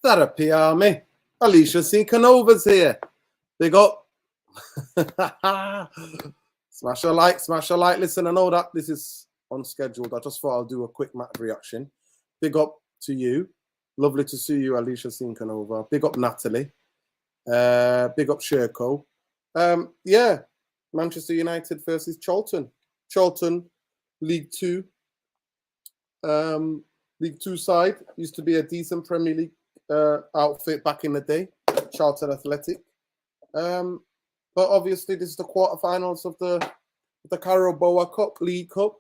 Therapy Army. Alicia Sinkanova's here. Big up. Smash a like, smash a like. Listen, I know that this is unscheduled. I just thought I'll do a quick match reaction. Big up to you. Lovely to see you, Alicia Sinkanova. Big up, Natalie. Big up, Sherko. Yeah, Manchester United versus Charlton. Charlton, League Two. League Two side. Used to be a decent Premier League outfit back in the day. Charlton Athletic. But obviously, this is the quarterfinals of the Carabao Cup, League Cup.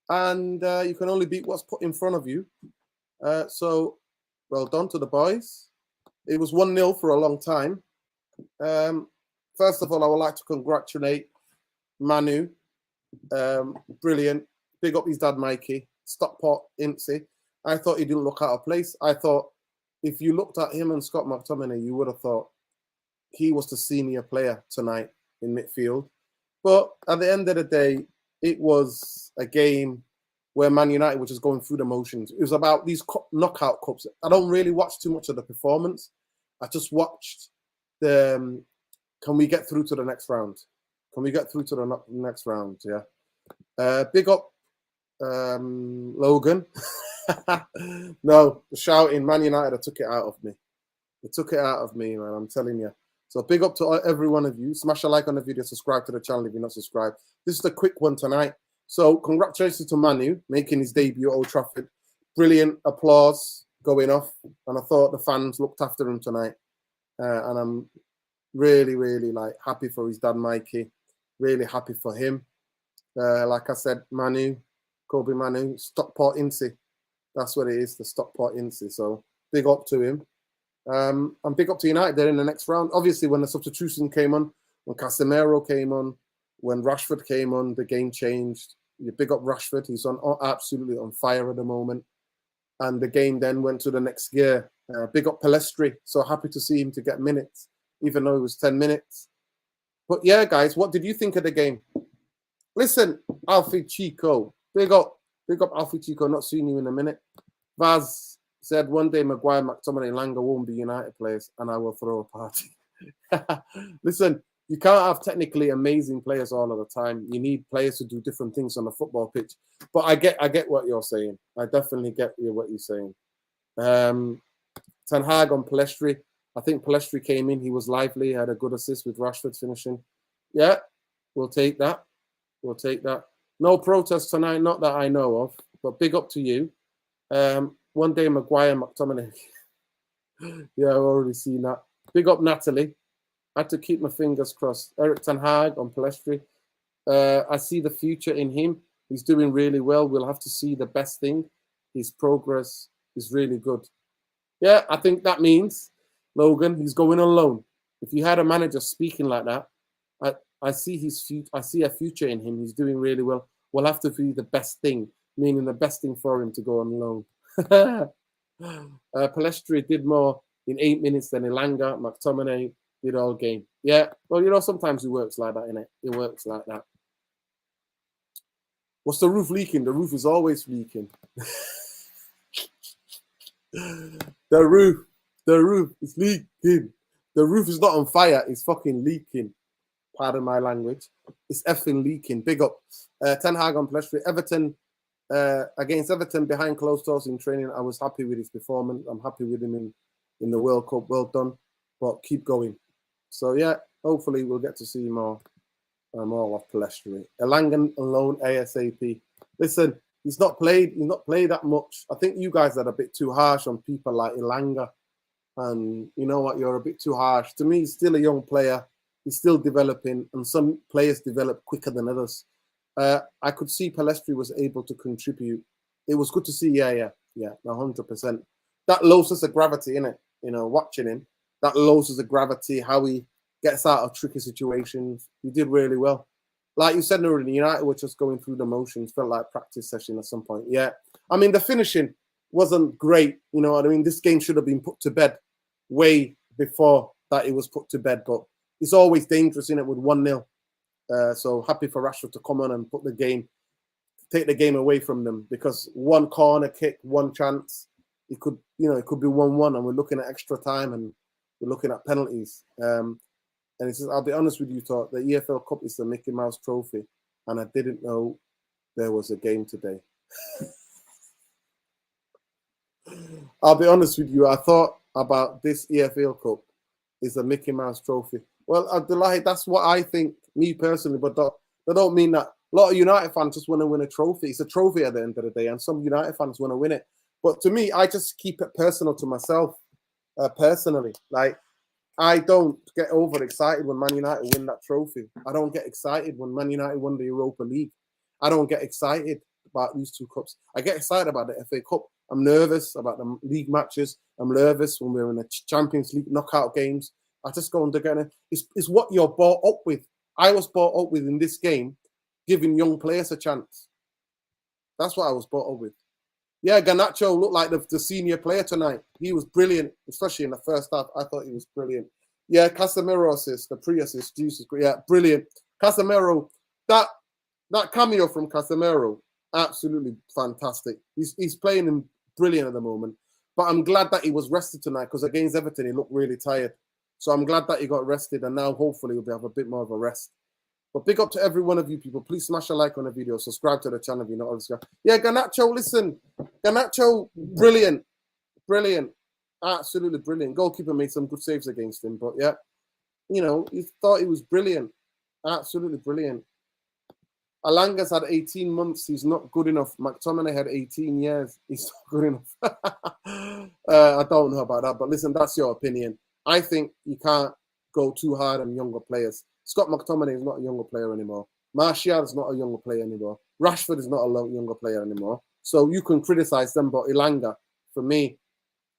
And you can only beat what's put in front of you. So, well done to the boys. It was 1-0 for a long time. First of all, I would like to congratulate Manu. Brilliant. Big up his dad, Mikey. Stockport, Incy. I thought he didn't look out of place. I thought if you looked at him and Scott McTominay, you would have thought he was the senior player tonight in midfield. But at the end of the day, it was a game where Man United were just going through the motions. It was about these knockout cups. I don't really watch too much of the performance. I just watched the, can we get through to the next round? Can we get through to the next round? Yeah. Big up Logan. No, the shouting, Man United took it out of me. They took it out of me, man, I'm telling you. So big up to every one of you. Smash a like on the video, subscribe to the channel if you're not subscribed. This is the quick one tonight. So congratulations to Manu making his debut at Old Trafford. Brilliant applause going off. And I thought the fans looked after him tonight. And I'm really, really happy for his dad, Mikey. Really happy for him. Like I said, Manu, Kobe Manu, Stockport Incy. That's what it is, the Stockport Incy. So big up to him. And big up to United there in the next round. Obviously, when the substitution came on, when Casemiro came on, when Rashford came on, the game changed. You big up Rashford. He's absolutely on fire at the moment. And the game then went to the next gear. Big up Palestri. So happy to see him to get minutes, even though it was 10 minutes. But yeah, guys, what did you think of the game? Listen, Alfie Chico. Big up Alfie Chico. Not seeing you in a minute. Vaz said one day Maguire, McTominay, Langer won't be United players and I will throw a party. Listen, you can't have technically amazing players all of the time. You need players to do different things on the football pitch. But I get what you're saying. I definitely get what you're saying. Ten Hag on Palestri. I think Palestri came in. He was lively. Had a good assist with Rashford finishing. Yeah, we'll take that. We'll take that. No protest tonight, not that I know of. But big up to you. One day Maguire, McTominay. Yeah, I've already seen that. Big up Natalie. I had to keep my fingers crossed. Eric Ten Hag on Palestri. I see the future in him. He's doing really well. We'll have to see the best thing. His progress is really good. Yeah, I think that means, Logan, he's going on loan. If you had a manager speaking like that, I see his future. I see a future in him. He's doing really well. We'll have to be the best thing, meaning the best thing for him to go on loan. Palestri did more in 8 minutes than Elanga. McTominay did all game. Yeah, well, you know, sometimes it works like that, innit? It works like that. What's the roof leaking? The roof is always leaking. The roof is leaking. The roof is not on fire. It's fucking leaking. Pardon my language. It's effing leaking. Big up. Ten Hag on Palestri. Everton. Against Everton behind closed doors in training, I was happy with his performance. I'm happy with him in the World Cup. Well done, but keep going. So yeah, hopefully we'll get to see more of Palestri. Elanga alone ASAP. Listen, he's not played that much. I think you guys are a bit too harsh on people like Elanga, and you know what? You're a bit too harsh. To me, he's still a young player. He's still developing, and some players develop quicker than others. I could see Palestri was able to contribute. It was good to see, yeah, 100%. That lowers the gravity, innit? You know, watching him, that lowers the gravity, how he gets out of tricky situations. He did really well. Like you said, already, United were just going through the motions, felt like practice session at some point. Yeah, I mean, the finishing wasn't great, you know what I mean? This game should have been put to bed way before that it was put to bed, but it's always dangerous, innit, with 1-0. So happy for Rashford to come on and take the game away from them, because one corner kick, one chance, it could, it could be 1-1, and we're looking at extra time, and we're looking at penalties. And he says, I'll be honest with you, Todd, the EFL Cup is the Mickey Mouse Trophy, and I didn't know there was a game today. I'll be honest with you, I thought about this EFL Cup is a Mickey Mouse Trophy. Well, Abdullahi, that's what I think, me personally, but that don't mean that. A lot of United fans just want to win a trophy. It's a trophy at the end of the day, and some United fans want to win it. But to me, I just keep it personal to myself, personally. Like, I don't get overexcited when Man United win that trophy. I don't get excited when Man United won the Europa League. I don't get excited about these two cups. I get excited about the FA Cup. I'm nervous about the league matches. I'm nervous when we're in the Champions League knockout games. I just go under getting it. It's what you're brought up with. I was brought up with in this game, giving young players a chance. That's what I was brought up with. Yeah, Garnacho looked like the senior player tonight. He was brilliant, especially in the first half. I thought he was brilliant. Yeah, Casemiro assist, the pre-assist, Jesus, yeah, brilliant. Casemiro, that cameo from Casemiro, absolutely fantastic. He's playing him brilliant at the moment. But I'm glad that he was rested tonight, because against Everton, he looked really tired. So I'm glad that he got rested, and now hopefully we'll have a bit more of a rest. But big up to every one of you people. Please smash a like on the video. Subscribe to the channel if you're not already subscribed. Yeah, Garnacho, listen. Garnacho, brilliant. Brilliant. Absolutely brilliant. Goalkeeper made some good saves against him. But yeah, he thought he was brilliant. Absolutely brilliant. Alanga's had 18 months. He's not good enough. McTominay had 18 years. He's not good enough. I don't know about that. But listen, that's your opinion. I think you can't go too hard on younger players. Scott McTominay is not a younger player anymore. Martial is not a younger player anymore. Rashford is not a younger player anymore. So you can criticize them, but Elanga, for me,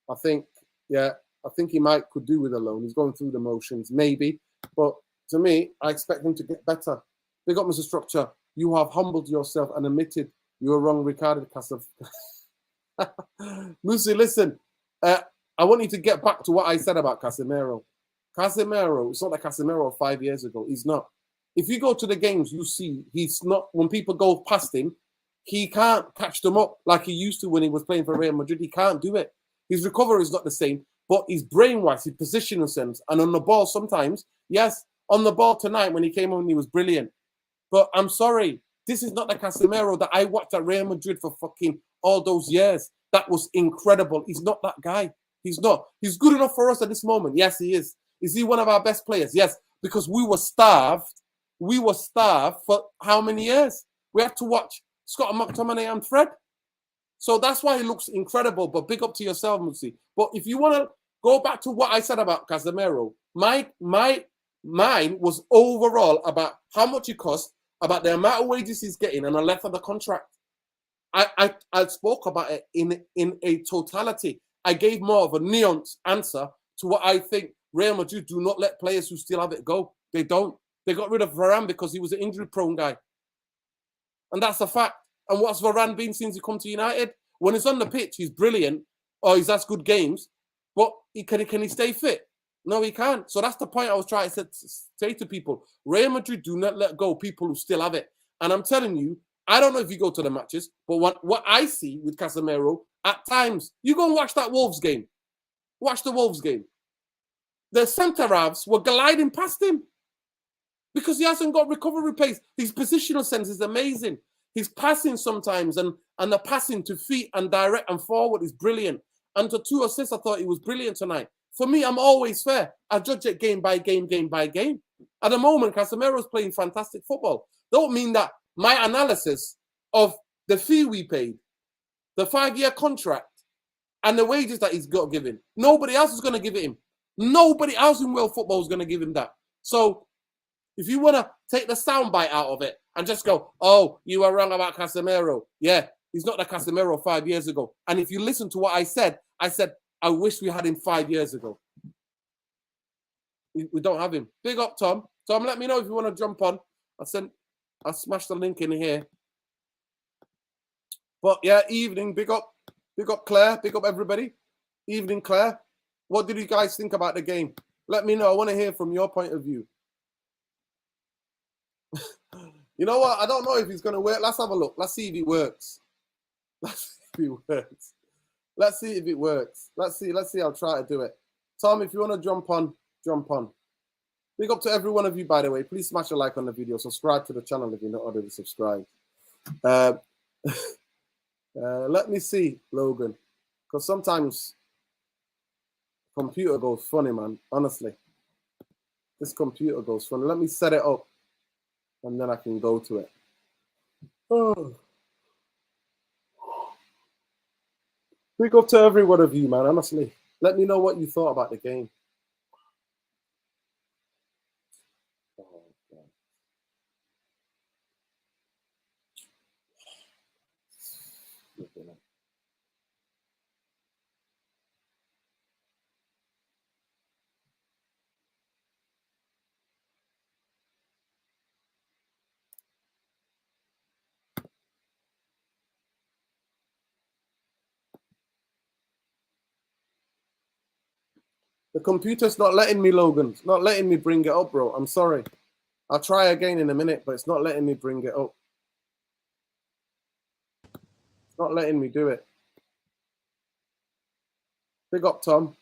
I think he could do with a loan. He's going through the motions, maybe. But to me, I expect him to get better. Big up, Mr. Structure. You have humbled yourself and admitted you were wrong, Ricardo Casaf. Musi, listen. I want you to get back to what I said about Casemiro. Casemiro, it's not like Casemiro of 5 years ago. He's not. If you go to the games, you see he's not. When people go past him, he can't catch them up like he used to when he was playing for Real Madrid. He can't do it. His recovery is not the same, but his brain-wise, his positional sense, and on the ball sometimes, yes, on the ball tonight when he came on, he was brilliant. But I'm sorry, this is not the Casemiro that I watched at Real Madrid for fucking all those years. That was incredible. He's not that guy. He's not. He's good enough for us at this moment. Yes, he is. Is he one of our best players? Yes, because we were starved. We were starved for how many years? We had to watch Scott McTominay and Fred. So that's why he looks incredible. But big up to yourself, Musi. But if you want to go back to what I said about Casemiro, mine was overall about how much it cost, about the amount of wages he's getting, and the length of the contract. I spoke about it in a totality. I gave more of a nuanced answer to what I think. Real Madrid do not let players who still have it go. They don't. They got rid of Varane because he was an injury-prone guy. And that's a fact. And what's Varane been since he come to United? When he's on the pitch, he's brilliant, or he's has good games, but can he stay fit? No, he can't. So that's the point I was trying to say to people. Real Madrid do not let go people who still have it. And I'm telling you, I don't know if you go to the matches, but what I see with Casemiro, at times, you go and watch that Wolves game. Watch the Wolves game. The centre-halves were gliding past him because he hasn't got recovery pace. His positional sense is amazing. His passing sometimes and the passing to feet and direct and forward is brilliant. And to 2 assists, I thought he was brilliant tonight. For me, I'm always fair. I judge it game by game, game by game. At the moment, Casemiro's playing fantastic football. Don't mean that my analysis of the fee we paid, the 5-year contract, and the wages that he's got given, nobody else is going to give it him. Nobody else in world football is going to give him that. So if you want to take the soundbite out of it and just go, oh, you were wrong about Casemiro. Yeah, he's not the Casemiro 5 years ago. And if you listen to what I said, I wish we had him 5 years ago. We don't have him. Big up, Tom. Tom, let me know if you want to jump on. I'll smash the link in here. But yeah, evening. Big up Claire. Big up everybody. Evening, Claire. What did you guys think about the game? Let me know. I want to hear from your point of view. You know what? I don't know if he's going to work. Let's have a look. Let's see if he works. Let's see if he works. Let's see if it works. Let's see. I'll try to do it. Tom, if you want to jump on, jump on. Big up to every one of you, by the way. Please smash a like on the video. Subscribe to the channel if you're not already subscribed. Let me see, Logan. Because sometimes computer goes funny, man. Honestly. This computer goes funny. Let me set it up. And then I can go to it. Oh. Big up to every one of you, man. Honestly. Let me know what you thought about the game. The computer's not letting me, Logan. It's not letting me bring it up, bro. I'm sorry. I'll try again in a minute, but it's not letting me bring it up. It's not letting me do it. Big up, Tom.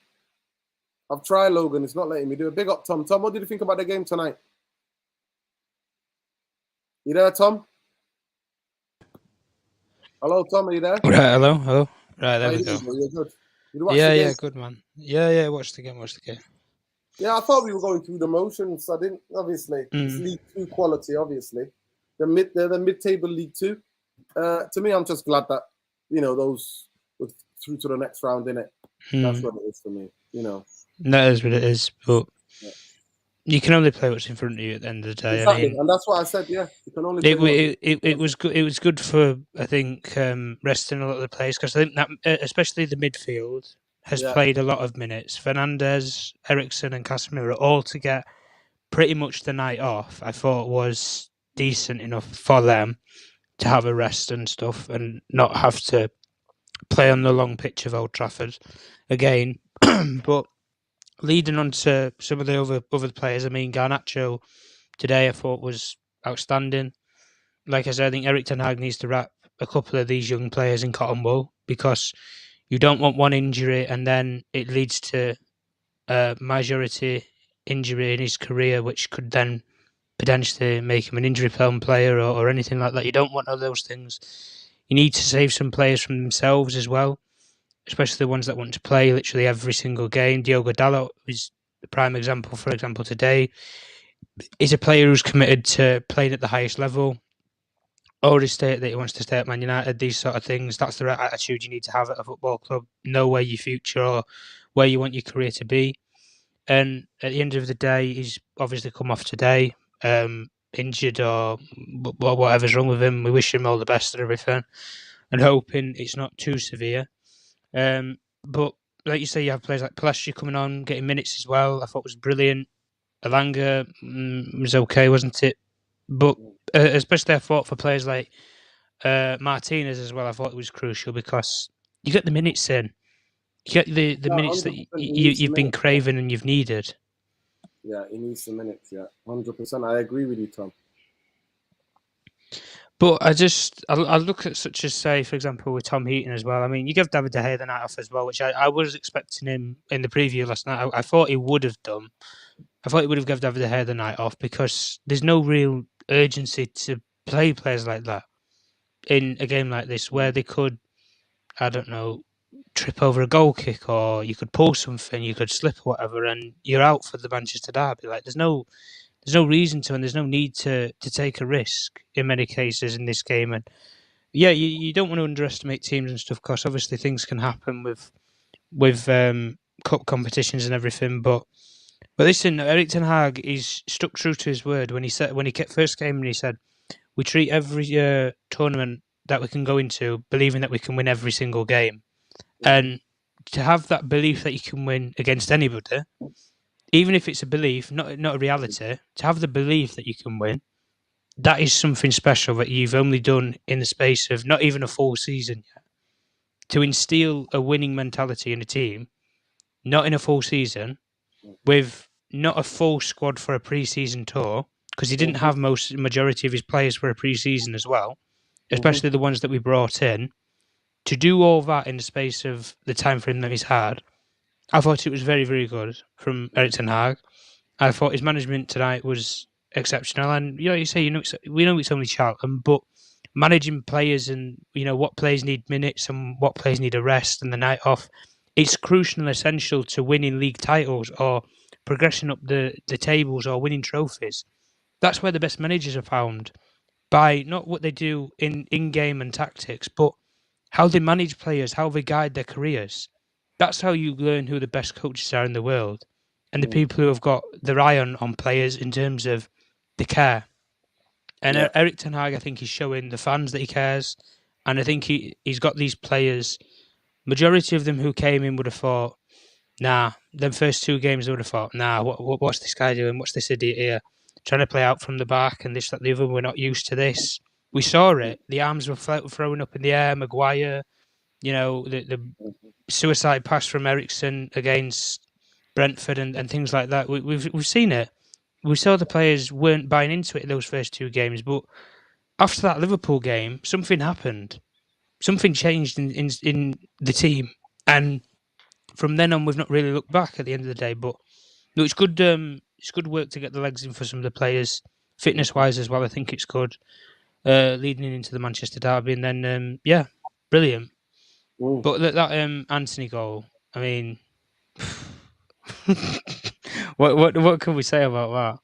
I've tried, Logan. It's not letting me do it. Big up, Tom. Tom, what did you think about the game tonight? You there, Tom? Hello, Tom. Are you there? Right, hello. Right, there we go. You're good. Yeah, good, man. Yeah, watch the game. Yeah, I thought we were going through the motions. I didn't, obviously. It's League 2 quality, obviously. They're the mid-table League 2. To me, I'm just glad that, those were through to the next round, innit? That's what it is for me, That is what it is, but you can only play what's in front of you at the end of the day. Exactly, I mean, and that's what I said, yeah. You can only play it was good. It was good for, I think, resting a lot of the players, because I think that, especially the midfield, has played a lot of minutes. Fernandes, Eriksen and Casemiro all to get pretty much the night off, I thought was decent enough for them to have a rest and stuff and not have to play on the long pitch of Old Trafford again. But leading on to some of the other players, I mean, Garnacho today I thought was outstanding. Like I said, I think Erik ten Hag needs to wrap a couple of these young players in cotton wool, because you don't want one injury and then it leads to a majority injury in his career, which could then potentially make him an injury-prone player or anything like that. You don't want all those things. You need to save some players from themselves as well, especially the ones that want to play literally every single game. Diogo Dalot is the prime example. For example, today, he's a player who's committed to playing at the highest level. Already stated that he wants to stay at Man United. These sort of things, that's the right attitude you need to have at a football club. Know where your future or where you want your career to be. And at the end of the day, he's obviously come off today, injured or whatever's wrong with him. We wish him all the best and everything, and hoping it's not too severe. But like you say, you have players like Palacio coming on, getting minutes as well. I thought was brilliant. Elanga was okay, wasn't it? But especially I thought for players like Martinez as well, I thought it was crucial, because you get the minutes in. You get the minutes that you've been craving and you've needed. Yeah, he needs some minutes, 100%. I agree with you, Tom. But I look at such as, say, for example, with Tom Heaton as well. I mean, you give David De Gea the night off as well, which I was expecting him in the preview last night. I thought he would have done. I thought he would have given David De Gea the night off, because there's no real urgency to play players like that in a game like this, where they could, I don't know, trip over a goal kick, or you could pull something, you could slip or whatever, and you're out for the Manchester derby. Like, there's no reason to, and there's no need to take a risk in many cases in this game. And yeah, you don't want to underestimate teams and stuff, because obviously things can happen with cup competitions and everything. But listen, Erik ten Hag is stuck true to his word when he first came and he said, we treat every tournament that we can go into believing that we can win every single game. And to have that belief that you can win against anybody, even if it's a belief, not a reality, to have the belief that you can win, that is something special that you've only done in the space of not even a full season yet. To instill a winning mentality in a team, not in a full season, with not a full squad for a pre-season tour, because he didn't have majority of his players for a pre-season as well, especially the ones that we brought in. to do all that in the space of the time frame that he's had, I thought it was very, very good from Erik ten Hag. I thought his management tonight was exceptional. And you say, we know it's only Charlton, but managing players and what players need minutes and what players need a rest and the night off, it's crucial and essential to winning league titles or progressing up the tables or winning trophies. That's where the best managers are found, by not what they do in game and tactics, but how they manage players, how they guide their careers. That's how you learn who the best coaches are in the world, and the people who have got their eye on players in terms of the care. And Erik ten Hag, I think, he's showing the fans that he cares, and I think he's got these players. Majority of them who came in would have thought, nah. Them first 2 games, they would have thought, nah. What's this guy doing? What's this idiot here? Trying to play out from the back and this, that, the other. We're not used to this. We saw it. The arms were thrown up in the air. Maguire, the suicide pass from Eriksen against Brentford and things like that. We've seen it. We saw the players weren't buying into it in those first 2 games, but after that Liverpool game, something happened. Something changed in the team, and from then on, we've not really looked back at the end of the day. But no, it's good. It's good work to get the legs in for some of the players, fitness-wise as well. I think it's good leading into the Manchester derby, and then brilliant. But that Anthony goal, I mean, what can we say about that?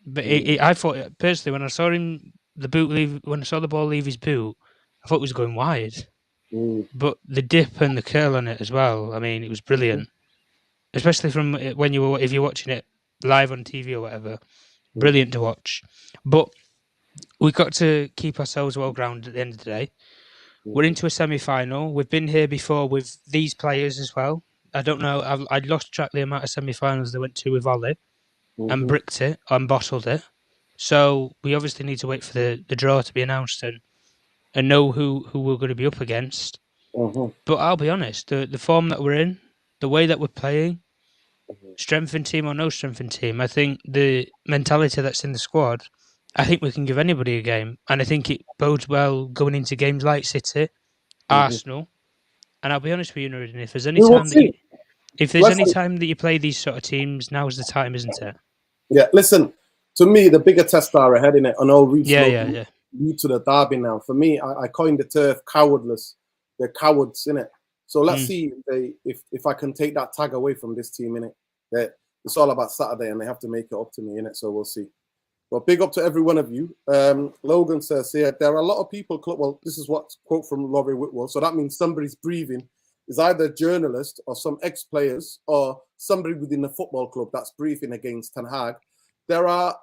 But I thought personally, when I saw when I saw the ball leave his boot, I thought it was going wide. But the dip and the curl on it as well, I mean, it was brilliant. Especially from if you're watching it live on TV or whatever, brilliant to watch. But we've got to keep ourselves well grounded at the end of the day. We're into a semi-final. We've been here before with these players as well. I don't know. I'd lost track of the amount of semi-finals they went to with Ollie and bricked it and bottled it. So we obviously need to wait for the draw to be announced and know who we're going to be up against. But I'll be honest, the form that we're in, the way that we're playing, strengthened team or no strengthened team, I think the mentality that's in the squad, I think we can give anybody a game. And I think it bodes well going into games like City, Arsenal. And I'll be honest with you, Nuruddin, if there's any time that you play these sort of teams, now's the time, isn't it? Yeah, listen, to me, the bigger tests are ahead in it. I know due to the derby now. For me, I coined the turf cowardless. They're cowards, innit? So let's see if I can take that tag away from this team, innit? It's all about Saturday and they have to make it up to me, innit? So we'll see. But big up to every one of you. Logan says here, there are a lot of people, well, this is what quote from Laurie Whitwell. So that means somebody's breathing is either a journalist or some ex-players or somebody within the football club that's briefing against Ten Hag. There are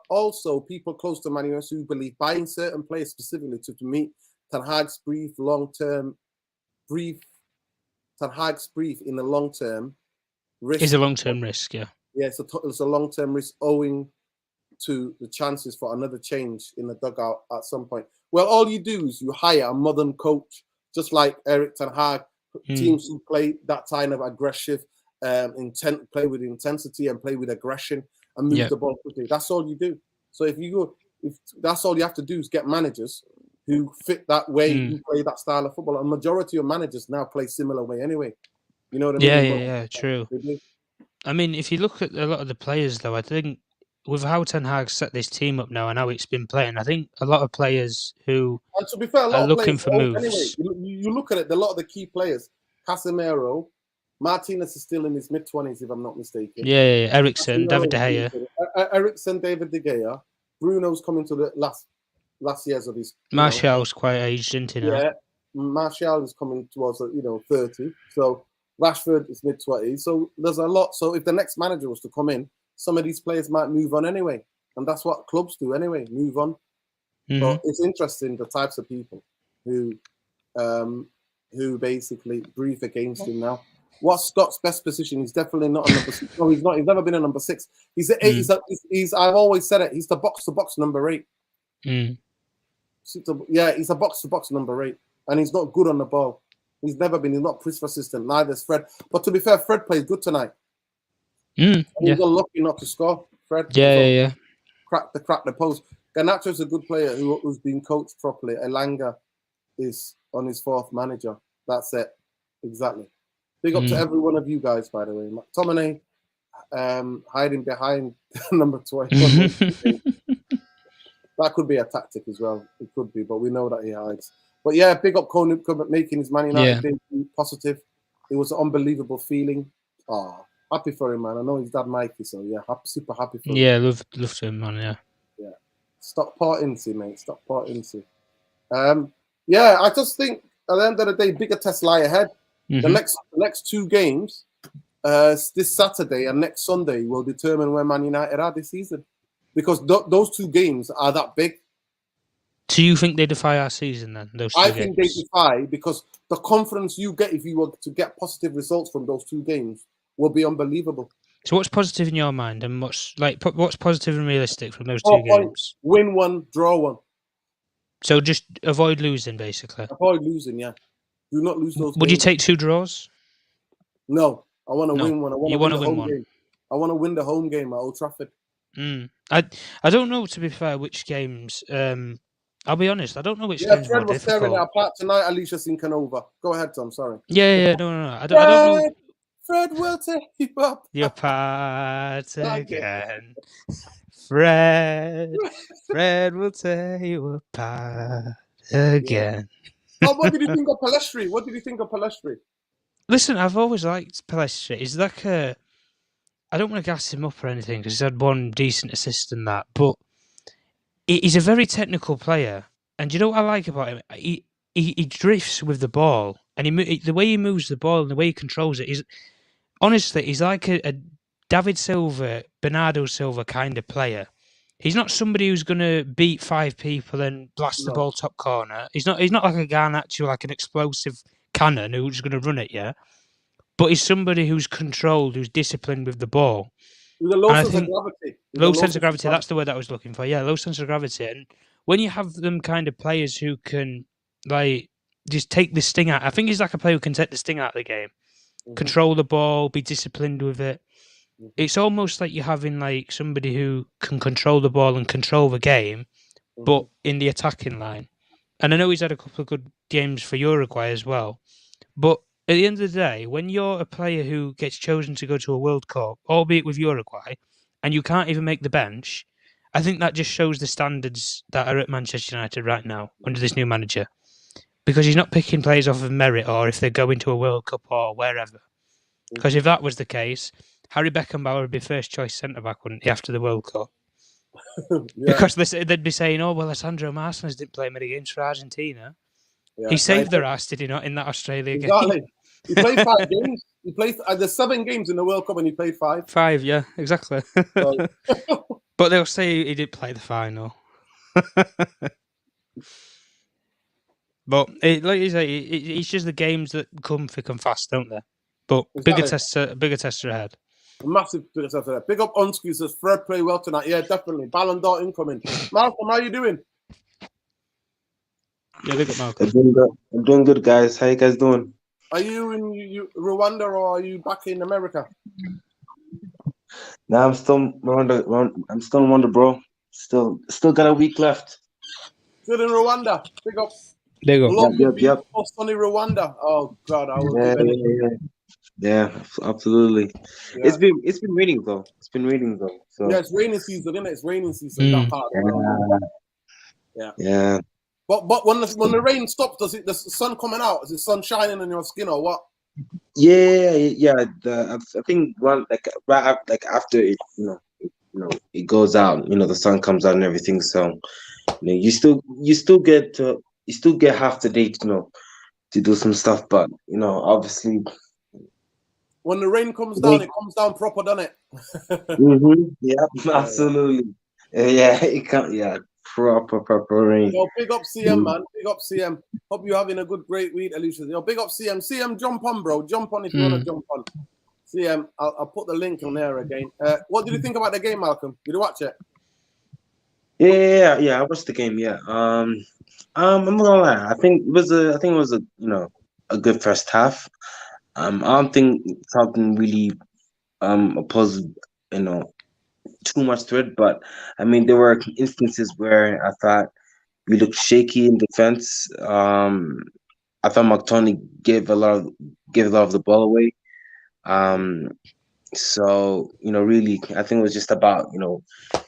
also people close to Man United who believe buying certain players specifically to meet Ten Hag's brief in the long term risk is a long-term risk, yeah. Yeah, it's a long-term risk owing to the chances for another change in the dugout at some point. Well, all you do is you hire a modern coach, just like Erik ten Hag, teams who play that kind of aggressive, play with intensity and play with aggression and move the ball quickly. That's all you do. So if that's all you have to do is get managers who fit that way, who play that style of football. A majority of managers now play similar way anyway. You know what I mean? Yeah, true. I mean, if you look at a lot of the players, though, I think with how Ten Hag set this team up now and how it's been playing, I think a lot of players who to be fair, are looking for moves. Anyway, you look at it, a lot of the key players, Casemiro, Martinez is still in his mid-20s, if I'm not mistaken. Yeah. Eriksen, David De Gea. Eriksen, David De Gea. Bruno's coming to the last years of his... Martial's quite aged, isn't he now? Yeah, Martial is coming towards 30. So Rashford is mid-20s. So there's a lot. So if the next manager was to come in, some of these players might move on anyway. And that's what clubs do anyway, move on. So it's interesting, the types of people who basically brief against him now. What's Scott's best position? He's definitely not a number 6. No, he's not. He's never been a number 6. He's an 8. I've always said it. He's the box-to-box number 8. He's a box-to-box number 8. And he's not good on the ball. He's never been. He's not Chris persistent. Neither is Fred. But to be fair, Fred plays good tonight. He's unlucky not to score. Fred. Yeah. Crack the post. Garnacho's a good player who's been coached properly. Elanga. is on his fourth manager. That's it. Exactly. Big up to every one of you guys, by the way. McTominay hiding behind number 21. That could be a tactic as well. It could be, but we know that he hides. But yeah, big up Conan making his Man United debut positive. It was an unbelievable feeling. Oh, happy for him, man. I know his dad Mikey, so yeah, super happy for him. Yeah, love to him, man. Yeah. Yeah. Stop parting, mate. Stop parting. Yeah, I just think at the end of the day, bigger tests lie ahead. The next two games, this Saturday and next Sunday, will determine where Man United are this season. Because those two games are that big. Do you think they defy our season then? I think they defy, because the confidence you get if you were to get positive results from those two games will be unbelievable. So what's positive in your mind, and what's positive and realistic from those two games? Win one, draw one. So just avoid losing, basically. Avoid losing, yeah. Do not lose those. Would you take 2 draws? No, I want to win one. I want to win one. Game. I want to win the home game at Old Trafford. I don't know, to be fair, which games. I'll be honest, I don't know which games Fred more was difficult. staring at apart tonight. Alicia Sinkanova. Go ahead, Tom. Sorry. Yeah. No. I don't know. Fred will take you up. You're apart again. Fred will tear you apart again. What did you think of Palestri? Listen, I've always liked Palestri. He's like I don't want to gas him up or anything because he's had one decent assist in that, but he's a very technical player. And you know what I like about him? He drifts with the ball, and the way he moves the ball and the way he controls it is honestly, he's like a David Silva, Bernardo Silva kind of player. He's not somebody who's going to beat 5 people and blast the ball top corner. He's not like a Garnacho, like an explosive cannon who's going to run at you. But he's somebody who's controlled, who's disciplined with the ball. With a low sense of gravity. Low sense of gravity, that's the word I was looking for. Yeah, low sense of gravity. And when you have them kind of players who can, like, just take the sting out. I think he's like a player who can take the sting out of the game. Control the ball, be disciplined with it. It's almost like you're having like somebody who can control the ball and control the game, but in the attacking line. And I know he's had a couple of good games for Uruguay as well. But at the end of the day, when you're a player who gets chosen to go to a World Cup, albeit with Uruguay, and you can't even make the bench, I think that just shows the standards that are at Manchester United right now under this new manager. Because he's not picking players off of merit or if they're going to a World Cup or wherever. Because if that was the case, Harry Beckenbauer would be first choice centre-back, wouldn't he, after the World Cup? Because they'd be saying, oh, well, Alessandro Martinez didn't play many games for Argentina. Yeah, he saved their ass, did he not, in that Australia game? He played 5 games. He played there's 7 games in the World Cup and he played 5. 5, yeah, exactly. But they'll say he did play the final. But like you say, it's just the games that come thick and fast, don't they? But bigger tests are ahead. Massive bigger tests ahead. Big up Onsky says Fred play well tonight. Yeah, definitely. Ballon d'Or incoming. Malcolm, how you doing? Yeah, big up Malcolm. I'm doing good, guys. How you guys doing? Are you in Rwanda or are you back in America? No, I'm still in Rwanda, bro. Still got a week left. Still in Rwanda. Big up. There you go. Yep. Sunny Rwanda. Oh God, I will. Yeah, absolutely. Yeah. It's been raining though. So. Yeah, it's raining season, isn't it? It's raining season. That part. Yeah. But when the rain stops, does the sun coming out? Is the sun shining on your skin or what? Yeah. I think right after it, it goes out. The sun comes out and everything. So, you still get half the day, to do some stuff. But obviously, when the rain comes down, it comes down proper, doesn't it? Yeah, absolutely. Yeah, it can't. Yeah. Proper rain. Yo, big up CM, man. Big up CM. Hope you're having a great week, Alicia. Yo, big up CM. CM, jump on, bro. Jump on if you want to jump on. CM, I'll put the link on there again. What did you think about the game, Malcolm? Did you watch it? Yeah. I watched the game. Yeah. I'm not gonna lie. I think it was a good first half. I don't think Charlton really opposed too much to it, but I mean there were instances where I thought we looked shaky in defense. I thought McTominay gave a lot of the ball away. Um, so really, I think it was just about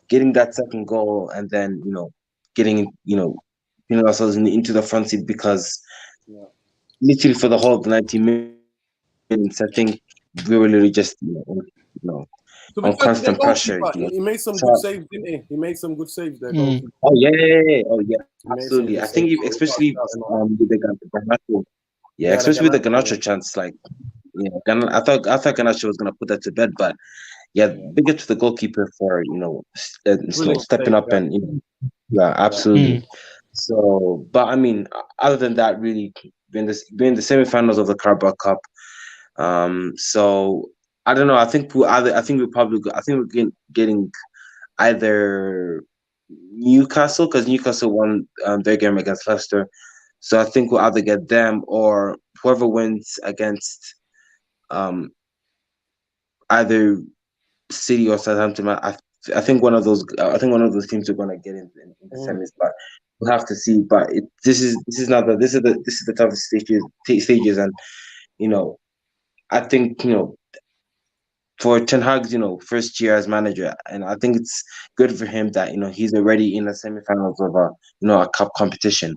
getting that second goal and then getting ourselves into the front seat because Yeah. literally for the whole of the 90 minutes, I think we were literally just To be on fair to the constant pressure. goalkeeper, he made some good So, saves, didn't he? He made some good saves there, Mm. goalkeeper. oh yeah, oh yeah, He made some absolutely. good I think saves. So we got to especially shout him out. with the Garnacho, yeah, Yeah, they're especially with gonna. the Garnacho chance, like I thought Garnacho was gonna put that to bed, but yeah, Yeah. big up to the goalkeeper for Brilliant stepping save, up yeah. and yeah, Yeah. absolutely. Mm. So, but I mean, other than that, really, being the semifinals of the Carabao Cup. So I don't know. I think we're probably I think we're getting either Newcastle because Newcastle won their game against Leicester. So I think we'll either get them or whoever wins against um either City or Southampton. I think one of those. I think one of those teams are going to get in the Mm. semis, but we'll have to see. But this is not the this is the toughest stages, and you know I think for Ten Hag's first year as manager, and I think it's good for him that he's already in the semifinals of a cup competition.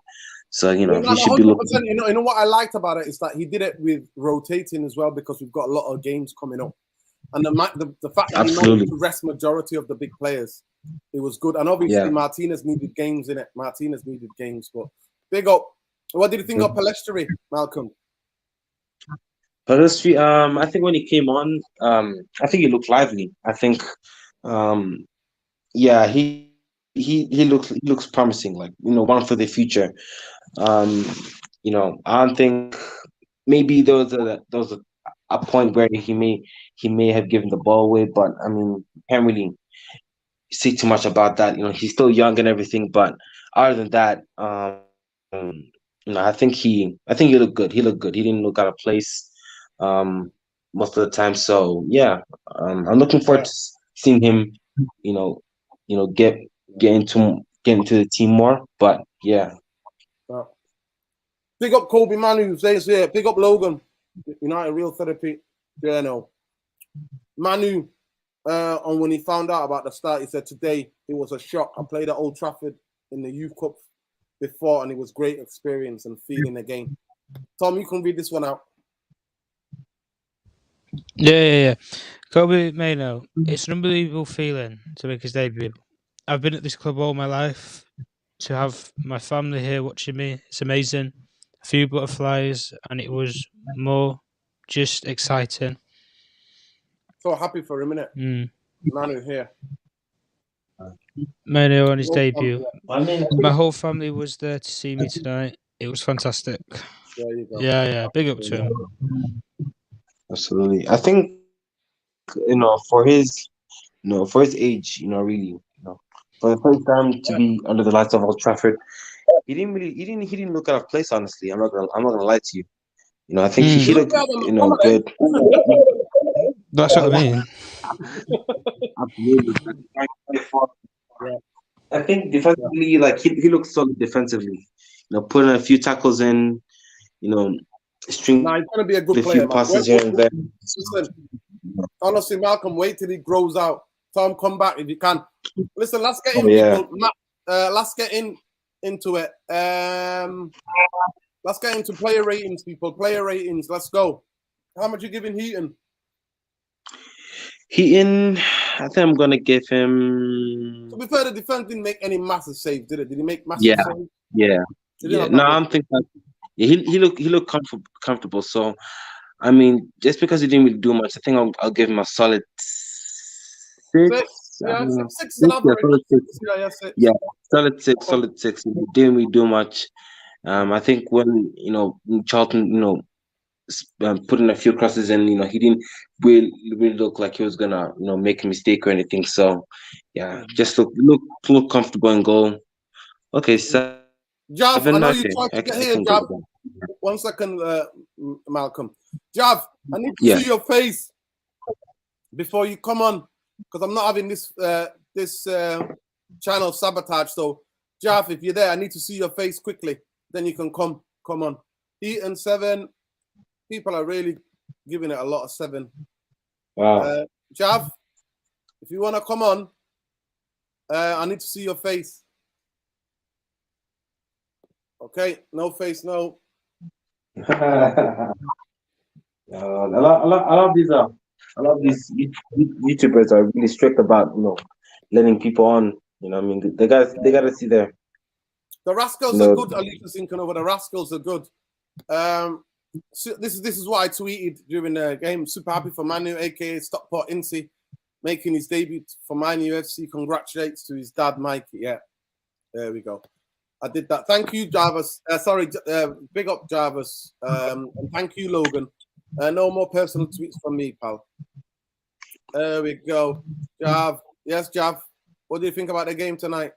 So Yeah, no, he no, should be looking. 100%. You know what I liked about it is that he did it with rotating as well because we've got a lot of games coming up, and the fact that he managed Absolutely, to rest majority of the big players, it was good. And obviously yeah. Martinez needed games in it. Martinez needed games, but big up. What did you think of Palestri, Malcolm? Huddersfield, I think when he came on, I think he looked lively. I think, um, yeah, he looks promising. Like one for the future. Um, I don't think maybe there was a point where he may have given the ball away, but I mean, can't really say too much about that. He's still young and everything, but other than that, I think he looked good. He looked good. He didn't look out of place, most of the time. So yeah, I'm looking forward Yeah. to seeing him, you know, get into the team more. But yeah, Yeah. Big up Kobe Manu, says here. Big up Logan, United Real Therapy Journal. Manu, on when he found out about the start, he said today it was a shock. I played at Old Trafford in the Youth Cup before, and it was great experience and feeling again. Tom, you can read this one out. Yeah. Kobe Mano, it's an unbelievable feeling to make his debut. I've been at this club all my life. To have my family here watching me, it's amazing. A few butterflies, and it was more just exciting. So happy for a minute. Mm. Manu here. Mano on his Well, debut. I mean, My whole family was there to see me tonight. It was fantastic. there you go. Yeah. Big up to him. absolutely. I think for his age, really, for the first time to be under the lights of Old Trafford, he didn't look out of place. Honestly, I'm not gonna lie to you. I think he, Mm. he looked good. That's what I mean. Absolutely. Yeah. I think defensively, like he looks solid defensively. Putting a few tackles in, you know, string Nah, he's gonna be a good a few player, man. passes here and there. Listen, honestly, Malcolm, wait till he grows out. Tom, come back if you can. Listen, let's get in, Oh yeah. people. Let's get into it. Let's get into player ratings, people. Player ratings. Let's go. How much you giving Heaton? Heaton, I think I'm gonna give To him. be fair, the defense didn't make any massive saves, did it? Did he make massive Yeah, saves? yeah, He didn't yeah. have No, that much. I'm thinking. Yeah, he looked comfortable. So I mean, just because he didn't really do much, I think I'll give him a solid six. Six. I Yeah, don't know. six is an Yeah, average. solid six. Yeah, six. Yeah, solid six. Solid six. He didn't really do much. I think when Charlton, put in a few crosses and he didn't really look like he was gonna make a mistake or anything. So yeah, just look comfortable in goal. Okay, Jav, I 7. know you Okay, tried to get I here, can go Jav. with that. 1 second, Malcolm. Jav, I need to Yeah. see your face before you come on, because I'm not having this channel sabotage. So Jav, if you're there, I need to see your face quickly. Then you can come on. Eaton 7. People are really giving it a lot of 7. Wow. Jav, if you want to come on, I need to see your face. Okay, no face, no. I love these. I love these YouTubers are really strict about letting people on. You know, what I mean, they gotta see their. The Rascals are good. Alicia thinking over the Rascals are good. So this is what I tweeted during the game. Super happy for Manu, aka Stockport Incy, making his debut for Manu FC. Congratulates to his dad, Mike. Yeah, there we go. I did that. Thank you, Jarvis. Big up, Jarvis. And thank you, Logan. No more personal tweets from me, pal. There we go. Jav. Yes, Jav. What do you think about the game tonight?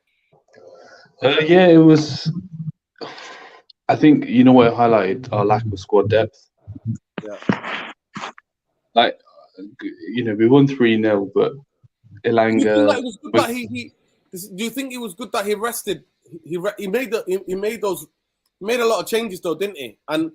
Yeah, it was. I think you know what it highlighted our lack of squad depth. Yeah. Like, we won 3-0, but Elanga. Do you think it was good that he rested? He made a lot of changes though, didn't he? And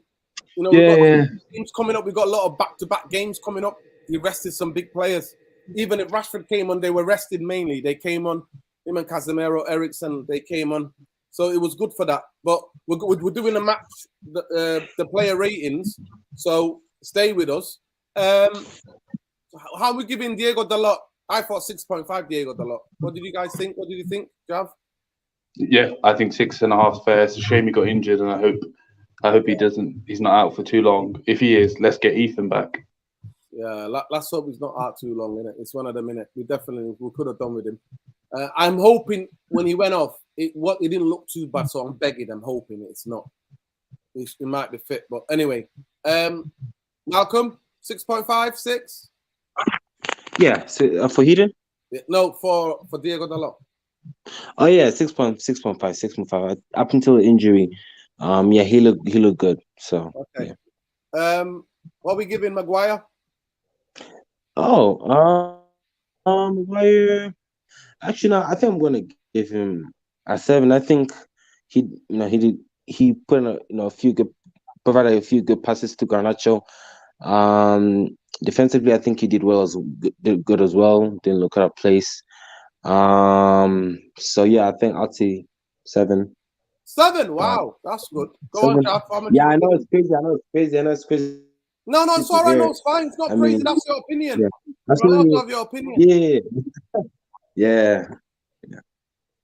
we've got games coming up. We've got a lot of back-to-back games coming up. He rested some big players. Even if Rashford came on, they were rested mainly. They came on. Him and Casemiro, Ericsson, they came on. So it was good for that. But we're doing a match, the player ratings. So stay with us. How are we giving Diego Dalot? I thought 6.5 Diego Dalot. What did you guys think? What did you think, Jav? Yeah, I think 6.5 fair. It's a shame he got injured, and I hope he's not out for too long. If he is, let's get Ethan back. Yeah, let's hope he's not out too long, innit? It's one of the minutes. We could have done with him. I'm hoping when he went off, it didn't look too bad, so I'm begging. I'm hoping it's not. He might be fit, but anyway. Malcolm, 6.5, 6? Yeah, so, for Hedon? No, for Diego Dalot. Oh yeah, 6.5. Up until the injury, he looked good. So okay. Yeah. What are we giving Maguire? Maguire. Actually, no, I think I'm gonna give him a 7. I think he put in provided a few good passes to Garnacho. Defensively, I think he did good as well. Didn't look out of place. So yeah, I think I'll say 7. 7. Wow, that's good. Go 7. on, Jaff. Yeah, I know it's crazy. No, it's all right. No, it's fine. It's not crazy. That's your opinion. Yeah. You're allowed to have your opinion. Yeah.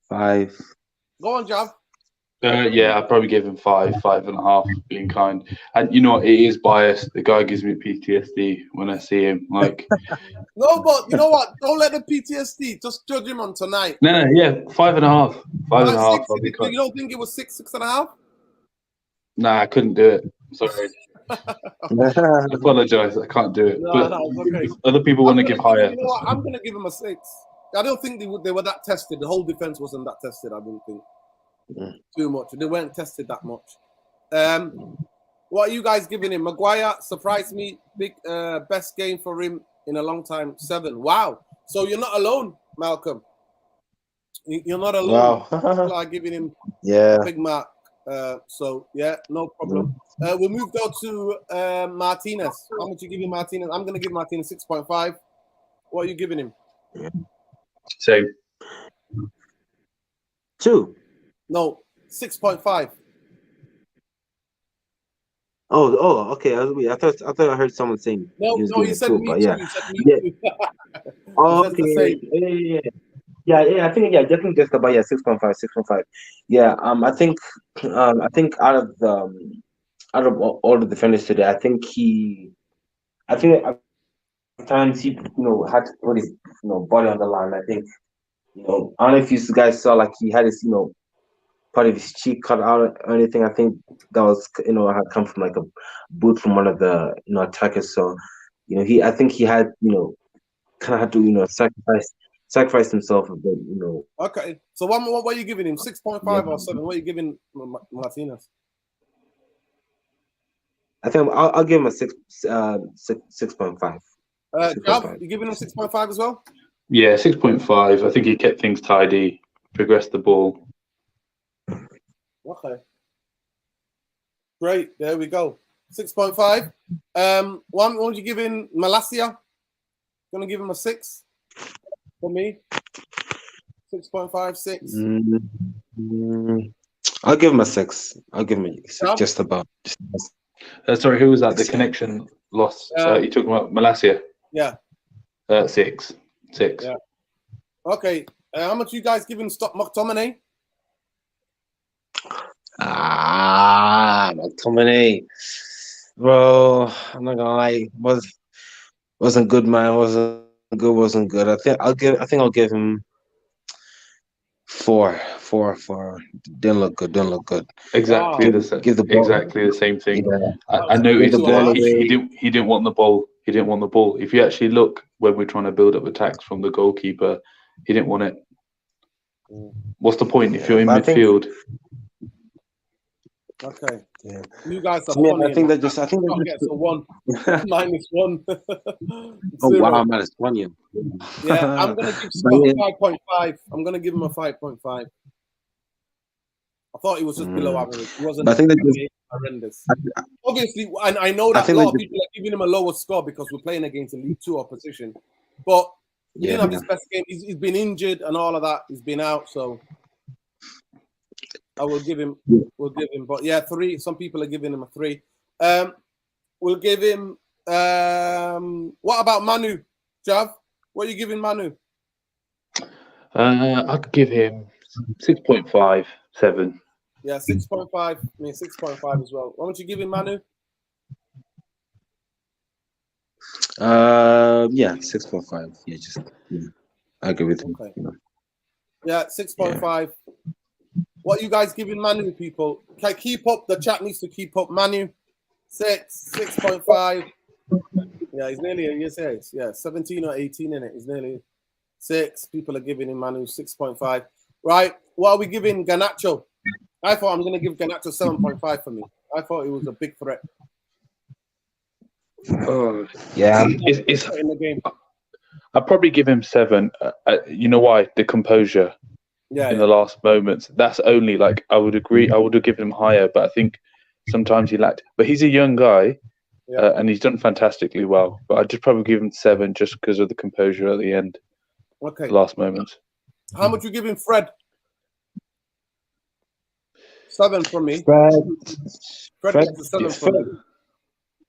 5. Go on, Jav. Yeah, I'd probably give him 5.5, being kind. And you know what? It is biased. The guy gives me PTSD when I see him. Like, no, but you know what? Don't let the PTSD. Just judge him on tonight. No, yeah, 5.5. 5.5. You don't think it was 6.5? Nah, I couldn't do it. Sorry. I apologize. I can't do it. But okay. If other people want to give higher. You know what? I'm gonna give him a 6. I don't think they were that tested. The whole defense wasn't that tested. I don't think too much. They weren't tested that much. What are you guys giving him? Maguire surprised me. Big best game for him in a long time. 7. Wow. So you're not alone, Malcolm. You're not alone. Wow. People are giving him a big mark. So yeah, no problem. We'll move on to Martinez. How much you giving Martinez? I'm gonna give Martinez 6.5. What are you giving him? Same. 2. No, 6.5. Oh, okay. I thought I heard someone saying. No, you said 2, me but too. yeah. You said me too. Oh, okay. Yeah. I think definitely just about 6.5. Yeah. I think out of all the defenders today, I think at times he had to put his body on the line. I think I don't know if you guys saw like he had his part of his cheek cut out or anything. I think that was had come from like a boot from one of the attackers. So I think he had kind of had to sacrifice himself a bit. Okay. So what are you giving him? 6.5 or 7? What are you giving Martinez? I think I'll give him a 6.5. Gav, you giving him 6.5 as well? Yeah, 6.5. I think he kept things tidy, progressed the ball. Okay. Great. There we go. 6.5. What would you give in Malasia? Gonna give him a 6 for me. 6.5, 6. I'll give him a 6. I'll give him a 6, Yeah. just about. Sorry, who was that? The connection lost. You talking about Malasia? Yeah. 6. 6. Yeah. Okay. How much you guys giving McTominay? McTominay. Bro, I'm not gonna lie. Wasn't good, man. Wasn't good. I think I'll give him 4. 4. Didn't look good. Exactly the same thing. Yeah. I noticed that he didn't want the ball. He didn't want the ball. If you actually look when we're trying to build up attacks from the goalkeeper, he didn't want it. What's the point if you're in midfield? Okay. Yeah. You guys are funny. I think that just a 1 -1. Oh wow, man, it's 20. Yeah, I'm gonna give Scott 5.5. I'm gonna give him a 5.5. I thought he was just below average. He wasn't. I think that horrendous. Obviously, and I know that a lot of people are giving him a lower score because we're playing against a League 2 opposition. But he didn't have his best game. He's been injured and all of that. He's been out, so I will give him. We'll give him. But yeah, 3. Some people are giving him a 3. We'll give him. What about Manu, Jav? What are you giving Manu? I'd give him 6.5, 7. Yeah, 6.5. I mean 6.5 as well. What would you give him, Manu? Yeah, 6.5. Yeah, I agree with him. Okay. Yeah, 6.5. What are you guys giving Manu, people? Okay, keep up. The chat needs to keep up. Manu, 6.5. Yeah, he's nearly a year's age. Yeah, 17 or 18 in it. He's nearly 6. People are giving him Manu 6.5. Right. What are we giving Garnacho? I thought I'm going to give Garnacho 7.5 for me. I thought he was a big threat. Yeah, it's in the game. I'd probably give him 7. You know why? The composure in the last moments. That's only like I would agree. I would have given him higher, but I think sometimes he lacked. But he's a young guy, and he's done fantastically well. But I'd just probably give him 7 just because of the composure at the end. Okay. The last moments. How much you giving Fred? 7 from me. Fred gets a 7 from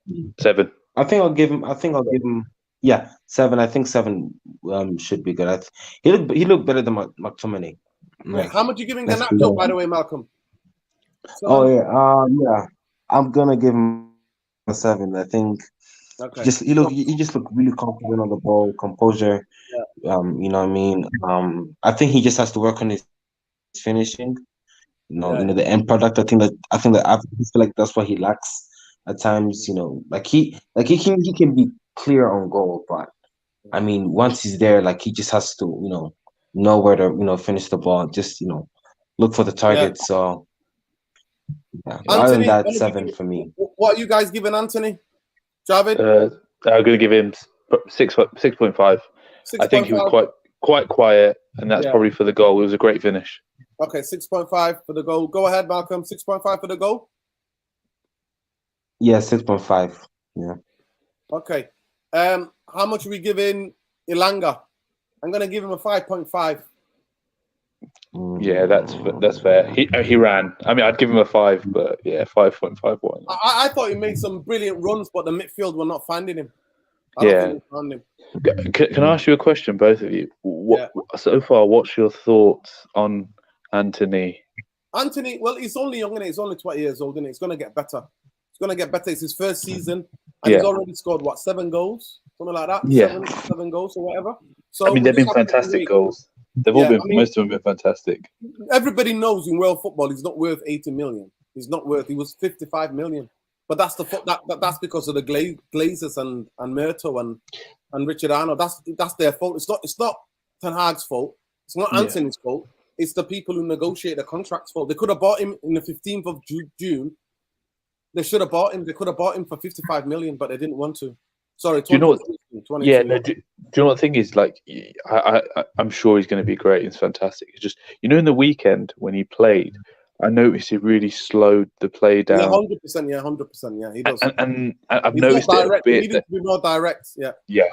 me. 7. I think I'll give him. Yeah, 7. I think 7 should be good. He looked better than McTominay. Like, how much you giving Garnacho, by the way, Malcolm? 7? Yeah. I'm gonna give him a 7. I think. Okay. He just looked really confident on the ball, composure. Yeah. You know what I mean. I think he just has to work on his finishing. The end product. I think that I feel like that's what he lacks at times. Like he can be clear on goal, but I mean, once he's there, like he just has to know where to finish the ball. Just look for the target. Yeah. So other than that, 7 for me. What are you guys giving Anthony? Javid? I'm going to give him 6.5. I think he was quite quiet, and that's probably for the goal. It was a great finish. Okay, 6.5 for the goal. Go ahead, Malcolm. 6.5 for the goal? Yeah, 6.5. Yeah. Okay. How much are we giving Ilanga? I'm going to give him a 5.5. Yeah, that's fair. He ran. I mean, I'd give him a 5, but yeah, 5.5. I thought he made some brilliant runs, but the midfield were not finding him. I don't think they found him. Can I ask you a question, both of you? So far, what's your thoughts on Anthony? Anthony, well, he's only young, he's only 20 years old, and it's going to get better. It's going to get better. It's his first season, and he's already scored, 7 goals? Something like that? Yeah. 7 goals or whatever. So I mean, they've been fantastic goals. They've all been, most of them have been fantastic. Everybody knows in world football he's not worth 80 million. He's not worth, he was 55 million. But that's that's because of the Glazers and Murto and Richard Arnold. That's their fault. It's not Ten Hag's fault. It's not Anthony's fault. It's the people who negotiate the contracts fault. They could have bought him in the 15th of June. They should have bought him. They could have bought him for 55 million, but they didn't want to. Sorry, 20, do you know what? 22. Yeah, no, do you know what the thing is? Like, I'm sure he's going to be great. It's fantastic. It's just, in the weekend when he played, I noticed he really slowed the play down. Yeah, 100%. Yeah, 100%. Yeah, he does. And I've noticed it a bit. He needs to be more direct. Yeah. Yeah.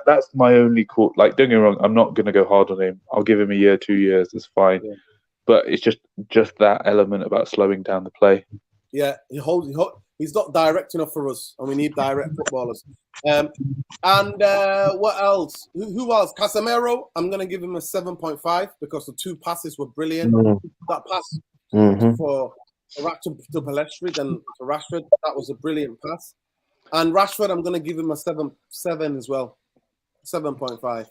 That's my only call. Like, don't get me wrong, I'm not going to go hard on him. I'll give him a year, 2 years. That's fine. Yeah. But it's just that element about slowing down the play. Yeah, he's not direct enough for us, and we need direct footballers. And what else? Who else? Casemiro, I'm going to give him a 7.5 because the 2 passes were brilliant. That pass for to Palestri and to Rashford, that was a brilliant pass. And Rashford, I'm going to give him a 7 as well, 7.5.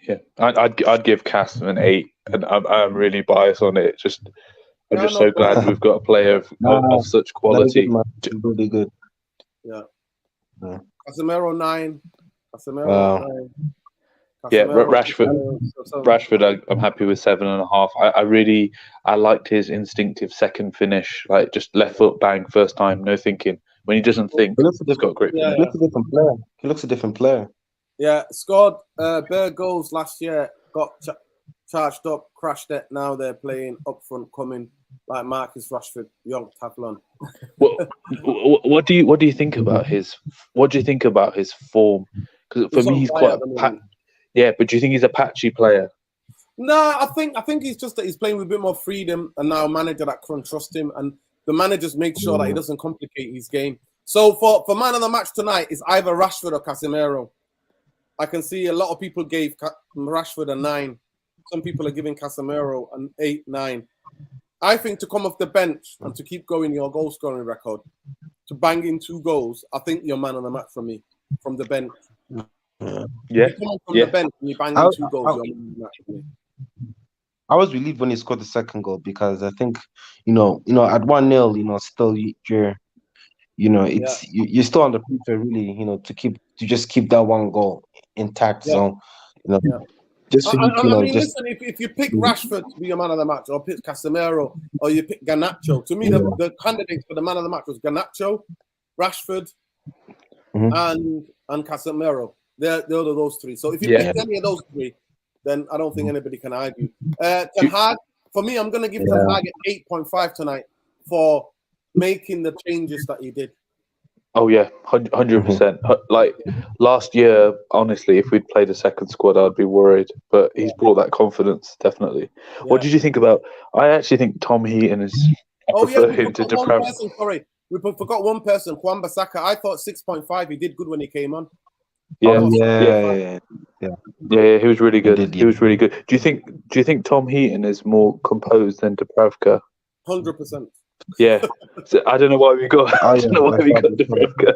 Yeah, I'd give Cass an 8, and I'm really biased on it. I'm just so glad we've got a player of such quality. Really good. Yeah. Casemiro 9. Wow. 9. Yeah, Rashford. I'm happy with 7.5. I liked his instinctive second finish, like just left foot bang first time, no thinking. When he doesn't think, he's got a great finish. He looks a different player. He looks a different player. Yeah, scored bare goals last year. Got charged up, crashed it. Now they're playing up front, coming like Marcus Rashford, young Teflon. What do you think about his? What do you think about his form? Because for me, he's quite yeah. But do you think he's a patchy player? No, I think he's just that he's playing with a bit more freedom, and now a manager that can trust him, and the managers make sure that he doesn't complicate his game. So for man of the match tonight, it's either Rashford or Casemiro. I can see a lot of people gave Rashford a 9. Some people are giving Casemiro an 8, 9. I think to come off the bench and to keep going your goal scoring record, to bang in 2 goals, I think you're man of the match for me from the bench. Yeah. You come on from the bench and you bang in 2 goals, you're man of the match for me. I was relieved when he scored the second goal because I think, at 1-0, still you're still on the pressure really, to just keep that 1 goal intact. Yeah. So, just for listen, if you pick Rashford to be your man of the match, or pick Casemiro, or you pick Garnacho, to me the candidates for the man of the match was Garnacho, Rashford, and Casemiro. They're those 3. So if you pick any of those 3, then I don't think anybody can argue. Ten Hag, for me, I'm going to give Ten Hag an 8.5 tonight for making the changes that he did. Oh yeah, 100%. Like last year, honestly, if we'd played a second squad, I'd be worried. But he's brought that confidence, definitely. Yeah. What did you think about? I actually think Tom Heaton is. Him to Deprivka. Sorry, we forgot one person, Wan-Bissaka. I thought 6.5. He did good when he came on. Yeah. He was really good. He was really good. Do you think Tom Heaton is more composed than Deprivka? 100%. Yeah, so I don't know why we got. I don't know why we got Deprivka.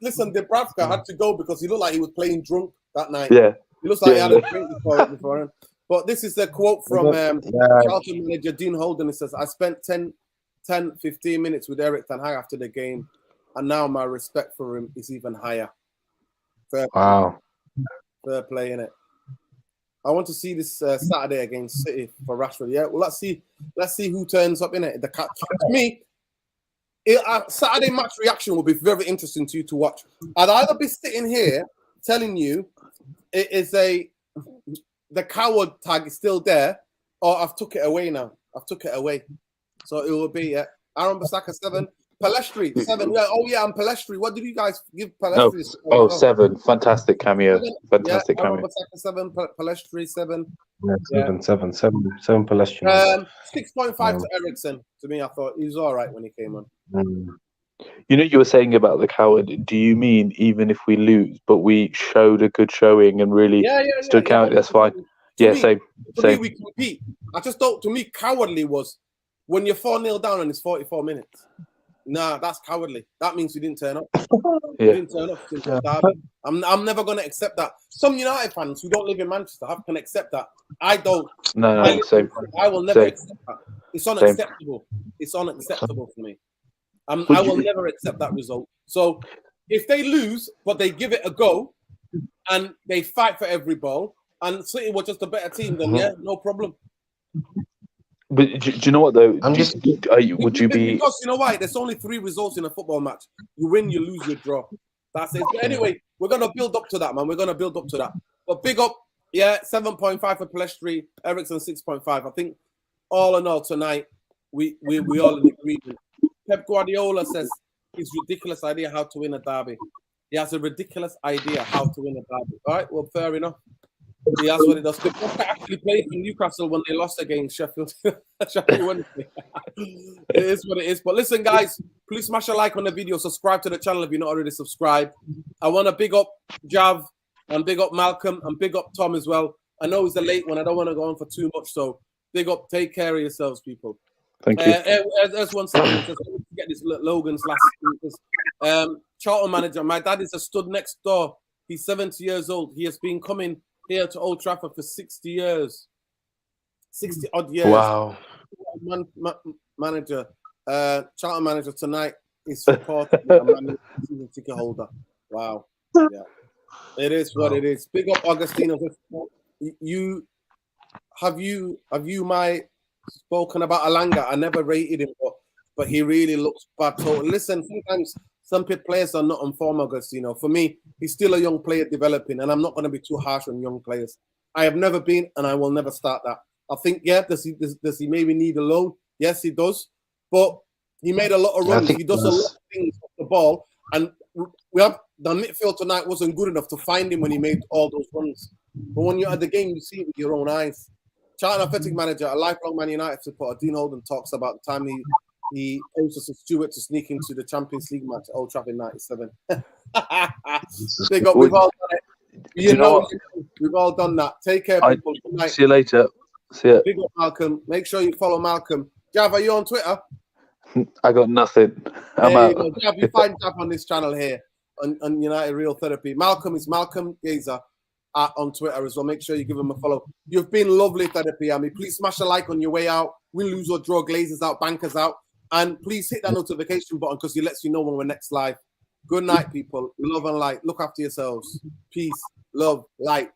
Listen, Deprivka had to go because he looked like he was playing drunk that night. Yeah, he looks like he had a drink before him. But this is the quote from Charlton manager Dean Holden. It says, "I spent 10-15 minutes with Erik ten Hag after the game, and now my respect for him is even higher." Fair play, innit? I want to see this Saturday against City for Rashford. Yeah, well, let's see who turns up in it. To me, Saturday match reaction will be very interesting to you to watch. I'd either be sitting here telling you it is the coward tag is still there, or I've took it away now. I've took it away, so it will be Aaron Bissaka 7. Palestri 7. Yeah. Oh yeah, and Palestri. What did you guys give Palestri? 7. Fantastic cameo. Fantastic cameo. 7. Palestri 7. Yeah, 7 Palestri. 6.5 to Eriksen. To me, I thought he was all right when he came on. You were saying about the coward. Do you mean even if we lose, but we showed a good showing and really stood cowardly? That's fine. Same. Me, we compete. I just thought. To me, cowardly was when you're 4-0 down and it's 44 minutes. Nah, that's cowardly. That means we didn't turn up. We didn't turn up since Derby. I'm never going to accept that. Some United fans who don't live in Manchester can accept that. I don't. No, same. I will never accept that. It's unacceptable. It's unacceptable for me. I will never accept that result. So if they lose, but they give it a go and they fight for every ball, and City were just a better team, then no problem. But do you know what though? Would you be? Because you know why? There's only 3 results in a football match. You win, you lose, you draw. That's it. But anyway, we're gonna build up to that, man. We're gonna build up to that. But big up Yeah, 7.5 for Pellistri, Eriksen 6.5. I think all in all tonight, we all in agreement. Pep Guardiola says his ridiculous idea how to win a derby. He has a ridiculous idea how to win a derby. All right, well, fair enough. He has what he does. Could actually play for Newcastle when they lost against Sheffield. Sheffield Wednesday. It is what it is. But listen, guys, please smash a like on the video. Subscribe to the channel if you're not already subscribed. I want to big up Jav and big up Malcolm and big up Tom as well. I know it's a late one. I don't want to go on for too much. So big up. Take care of yourselves, people. Thank you. There's 1 second. Just get this Logan's last. Charlton manager. My dad is a stud next door. He's 70 years old. He has been coming here to Old Trafford for 60 years. 60 odd years. Wow. Manager. Charlton manager tonight is supporting a season ticket holder. Wow. Yeah. It is what it is. Big up Augustino. Have you spoken about Alanga? I never rated him, but he really looks bad. So listen, sometimes some players are not on form, Augustino. For me, he's still a young player developing, and I'm not going to be too harsh on young players. I have never been, and I will never start that. I think, yeah, does he maybe need a loan? Yes, he does. But he made a lot of runs. He does a lot of things off the ball, and the midfield tonight wasn't good enough to find him when he made all those runs. But when you're at the game, you see it with your own eyes. Charlton Athletic manager, a lifelong Man United supporter, Dean Holden, talks about the time he posted to Stewart to sneak into the Champions League match at Old Trafford in '97. We've all done it. We've all done that. Take care, people. Good night. See you later. See ya. Big up Malcolm. Make sure you follow Malcolm. Jav, are you on Twitter? I got nothing. I'm out. You Jav, you find Jav on this channel here on United Real Therapy. Malcolm is Malcolm Gazer on Twitter as well. Make sure you give him a follow. You've been lovely, Therapy Army. Please smash a like on your way out. Win, lose or draw, Glazers out, Bankers out. And please hit that notification button because it lets you know when we're next live. Good night, people. Love and light. Look after yourselves. Peace, love, light.